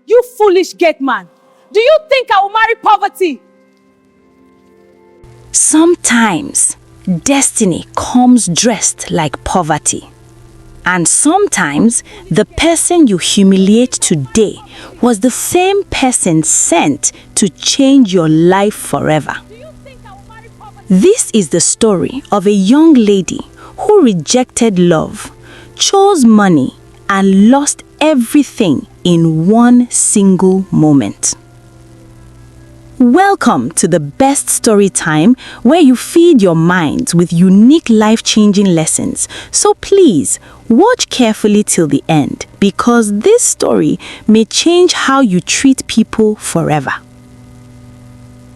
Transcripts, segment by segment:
You foolish GATEMAN. Do you think I will marry poverty? Sometimes destiny comes dressed like poverty. And sometimes the person you humiliate today was the same person sent to change your life forever. This is the story of a young lady who rejected love, chose money, and lost everything in one single moment. Welcome to the best story time where you feed your minds with unique life-changing lessons. So please, watch carefully till the end because this story may change how you treat people forever.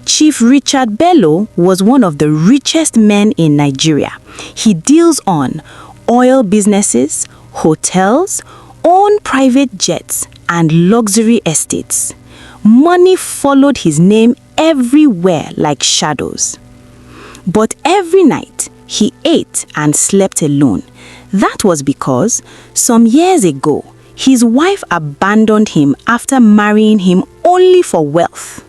Chief Richard Bello was one of the richest men in Nigeria. He deals on oil businesses, hotels, owned private jets, and luxury estates. Money followed his name everywhere like shadows. But every night, he ate and slept alone. That was because, some years ago, his wife abandoned him after marrying him only for wealth.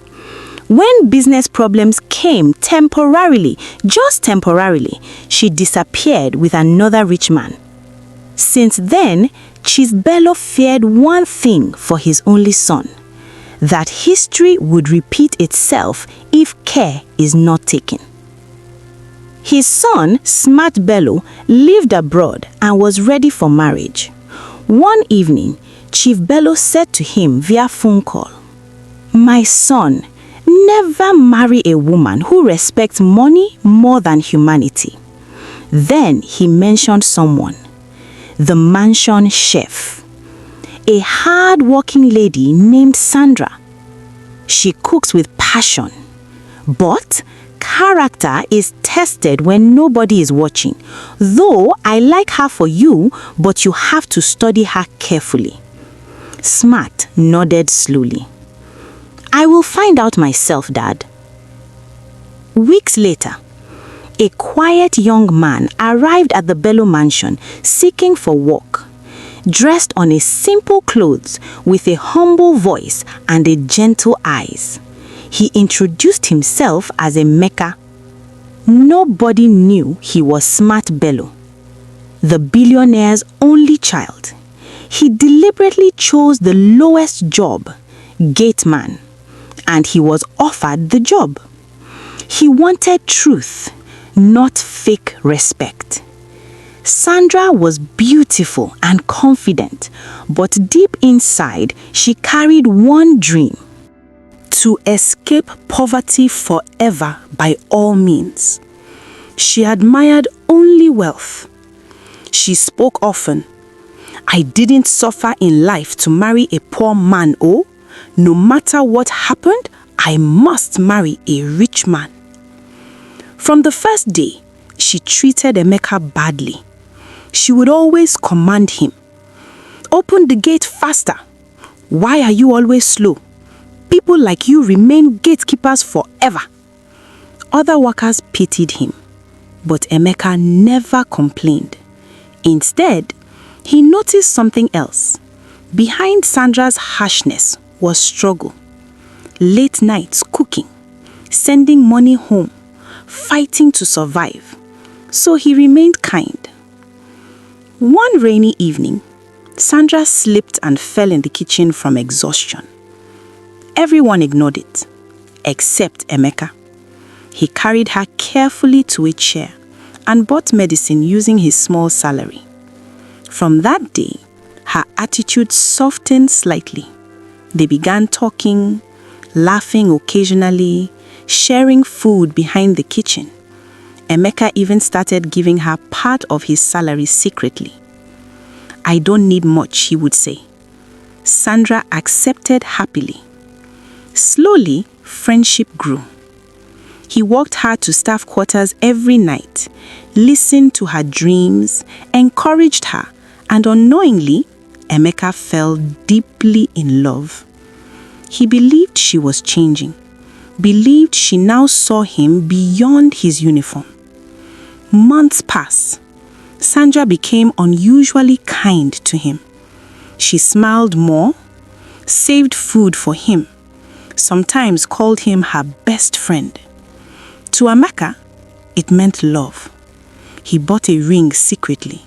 When business problems came temporarily, just temporarily, she disappeared with another rich man. Since then, Chief Bello feared one thing for his only son: that history would repeat itself if care is not taken. His son, Smart Bello, lived abroad and was ready for marriage. One evening, Chief Bello said to him via phone call, "My son, never marry a woman who respects money more than humanity." Then he mentioned someone, the mansion chef, a hard-working lady named Sandra. She cooks with passion, but character is tested when nobody is watching. Though I like her for you, but you have to study her carefully. Smart nodded slowly. "I will find out myself, Dad." Weeks later, a quiet young man arrived at the Bello mansion seeking for work. Dressed on a simple clothes with a humble voice and a gentle eyes. He introduced himself as Emeka. Nobody knew he was Smart Bello, the billionaire's only child. He deliberately chose the lowest job, gateman, and he was offered the job. He wanted truth, not fake respect. Sandra was beautiful and confident, but deep inside, she carried one dream: to escape poverty forever by all means. She admired only wealth. She spoke often. "I didn't suffer in life to marry a poor man, oh. No matter what happened, I must marry a rich man." From the first day, she treated Emeka badly. She would always command him, "Open the gate faster. Why are you always slow? People like you remain gatekeepers forever." Other workers pitied him, but Emeka never complained. Instead, he noticed something else. Behind Sandra's harshness was struggle. Late nights cooking, sending money home, fighting to survive. So he remained kind. One rainy evening, Sandra slipped and fell in the kitchen from exhaustion. Everyone ignored it, except Emeka. He carried her carefully to a chair and bought medicine using his small salary. From that day, her attitude softened slightly. They began talking, laughing occasionally, sharing food behind the kitchen. Emeka even started giving her part of his salary secretly. "I don't need much," he would say. Sandra accepted happily. Slowly, friendship grew. He walked her to staff quarters every night, listened to her dreams, encouraged her, and unknowingly, Emeka fell deeply in love. He believed she was changing, believed she now saw him beyond his uniform. Months passed. Sandra became unusually kind to him. She smiled more, saved food for him, sometimes called him her best friend. To Amaka, it meant love. He bought a ring secretly,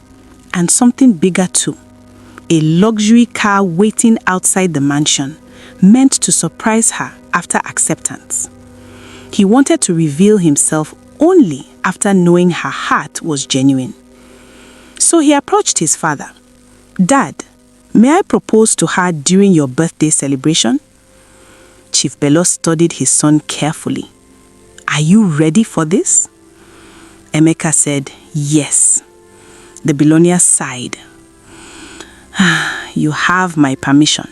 and something bigger too. A luxury car waiting outside the mansion, meant to surprise her after acceptance. He wanted to reveal himself only after knowing her heart was genuine. So he approached his father. "Dad, may I propose to her during your birthday celebration?" Chief Bello studied his son carefully. "Are you ready for this?" Emeka said, "Yes." The billionaire sighed. "You have my permission."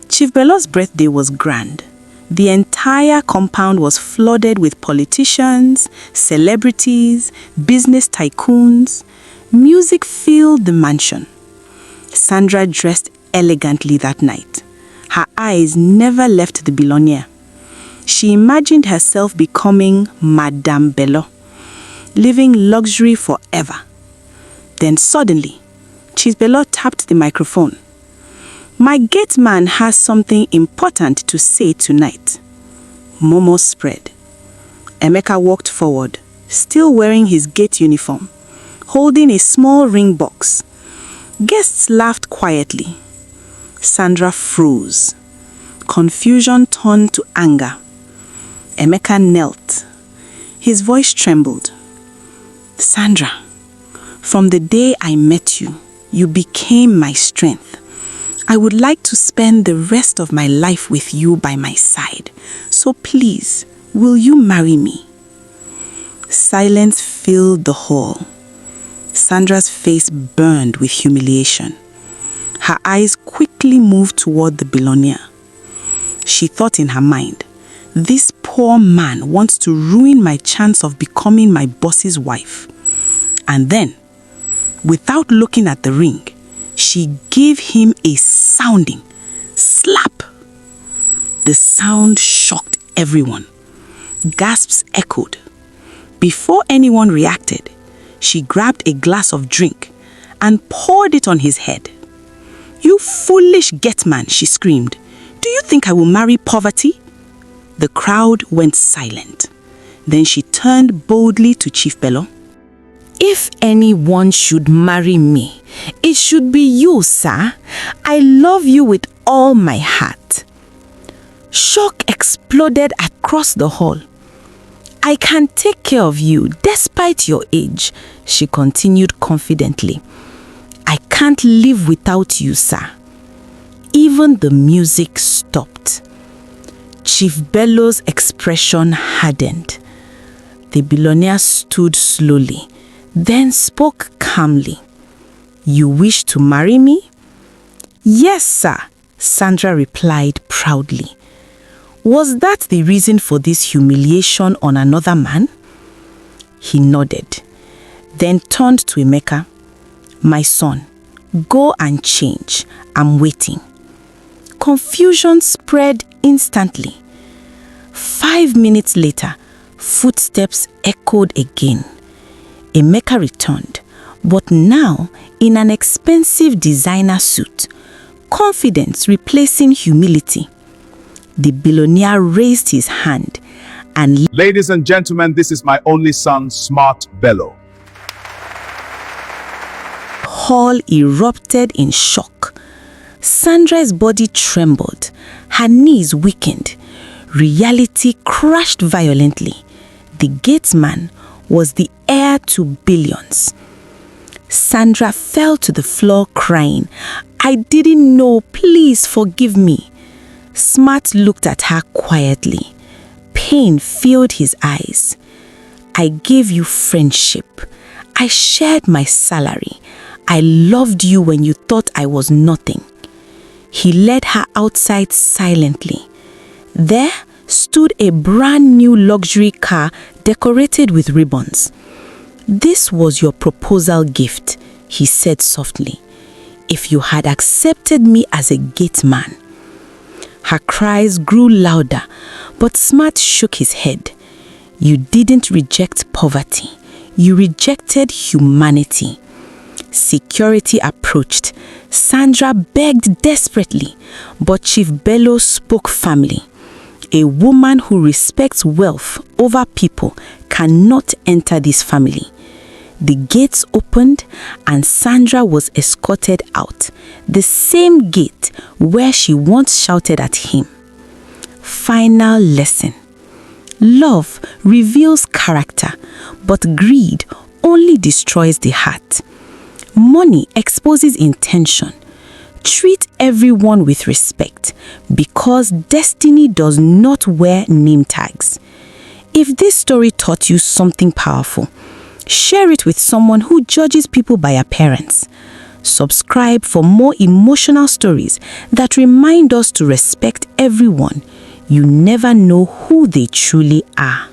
Chief Bello's birthday was grand. The entire compound was flooded with politicians, celebrities, business tycoons. Music filled the mansion. Sandra dressed elegantly that night. Her eyes never left the billionaire. She imagined herself becoming Madame Bello, living luxury forever. Then suddenly, Chief Bello tapped the microphone. "My gateman has something important to say tonight." Momo spread. Emeka walked forward, still wearing his gate uniform, holding a small ring box. Guests laughed quietly. Sandra froze. Confusion turned to anger. Emeka knelt. His voice trembled. "Sandra, from the day I met you, you became my strength. I would like to spend the rest of my life with you by my side. So please, will you marry me?" Silence filled the hall. Sandra's face burned with humiliation. Her eyes quickly moved toward the billionaire. She thought in her mind, "This poor man wants to ruin my chance of becoming my boss's wife." And then, without looking at the ring, she gave him a sounding slap. The sound shocked everyone. Gasps echoed. Before anyone reacted, she grabbed a glass of drink and poured it on his head. "You foolish gateman," she screamed. "Do you think I will marry poverty?" The crowd went silent. Then she turned boldly to Chief Bello. "If anyone should marry me, it should be you, sir. I love you with all my heart." Shock exploded across the hall. "I can take care of you despite your age," she continued confidently. "I can't live without you, sir." Even the music stopped. Chief Bello's expression hardened. The billionaire stood slowly, then spoke calmly. "You wish to marry me?" "Yes, sir," Sandra replied proudly. "Was that the reason for this humiliation on another man?" He nodded, then turned to Emeka. "My son, go and change. I'm waiting." Confusion spread instantly. 5 minutes later, footsteps echoed again. Emeka returned, but now in an expensive designer suit, confidence replacing humility. The billionaire raised his hand and... "Ladies and gentlemen, this is my only son, Smart Bello." Hall erupted in shock. Sandra's body trembled. Her knees weakened. Reality crashed violently. The gateman was the heir to billions. Sandra fell to the floor crying, "I didn't know, please forgive me." Smart looked at her quietly. Pain filled his eyes. "I gave you friendship. I shared my salary. I loved you when you thought I was nothing." He led her outside silently. There stood a brand new luxury car decorated with ribbons. "This was your proposal gift," he said softly. "If you had accepted me as a gateman." Her cries grew louder, but Smart shook his head. "You didn't reject poverty. You rejected humanity." Security approached. Sandra begged desperately, but Chief Bello spoke firmly. A woman who respects wealth over people cannot enter this family. The gates opened and Sandra was escorted out, the same gate where she once shouted at him. Final lesson. Love reveals character, but greed only destroys the heart. Money exposes intention. Treat everyone with respect, because destiny does not wear name tags. If this story taught you something powerful, share it with someone who judges people by appearance. Subscribe for more emotional stories that remind us to respect everyone. You never know who they truly are.